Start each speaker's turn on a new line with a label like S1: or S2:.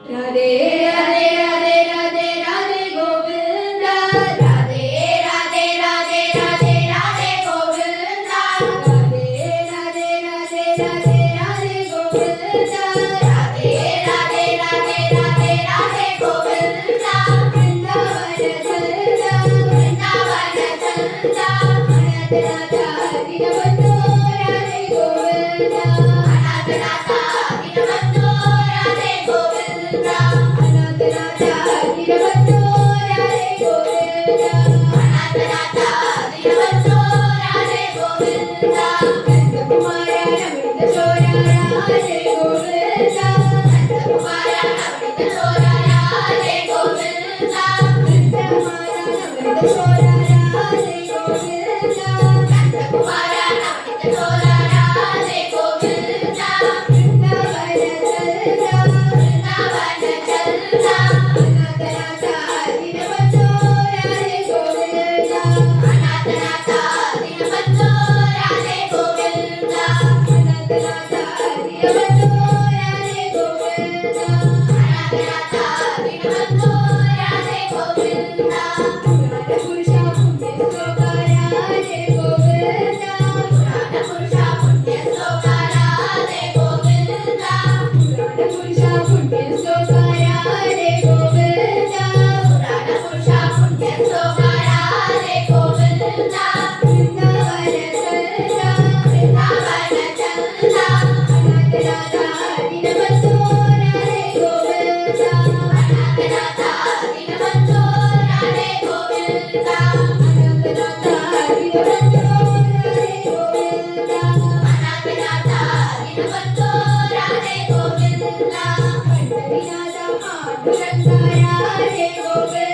S1: राधे राधे राधे राधे राधे गोविंद राधे राधे राधे राधे राधे गोविंद राधे राधे राधे राधे राधे गोविंद राधे राधे राधे राधे राधे गोविंद वृंदावन चलता वृंदावन चलता अनाथ नाथा दीनबंधो राधे गोविंद अनाथ नाथा दीनबंधो राधे गोविंद अनाथ नाथा दीनबंधो राधे गोविंद अनाथ नाथा दीनबंधो राधे गोविंद नंद कुमारा नमित चोरा राधे गोविंद नंद कुमारा नमित चोरा राधे गोविंद नंद कुमारा नमित चोरा राधे गोविंद नंद कुमारा नमित चोरा राधे गोविंद वृंदावन चलता वृंदावन चलता अनाथ नाथा दीनबंधो राधे गोविंद अनाथ नाथा दीनबंधो राधे गोविंद अनाथ नाथा दीनबंधो राधे गोविंद अनाथ नाथा दीनबंधो राधे गोविंद पुराण पुरुषा पुण्य श्लोका राधे गोविंद पुराण पुरुषा पुण्य श्लोका राधे गोविंद पुराण पुरुषा पुण्य श्लोका राधे गोविंद पुराण पुरुषा पुण्य श्लोका राधे गोविंद वृंदावन चलता वृंदावन चलता अनाथ नाथा दीनबंधो राधे गोविंद अनाथ नाथा दीनबंधो राधे गोविंद अनाथ नाथा दीनबंधो राधे गोविंद अनाथ नाथा दीनबंधो राधे गोविंद पंढरीनाथ पांडुरंगा राधे गोविंद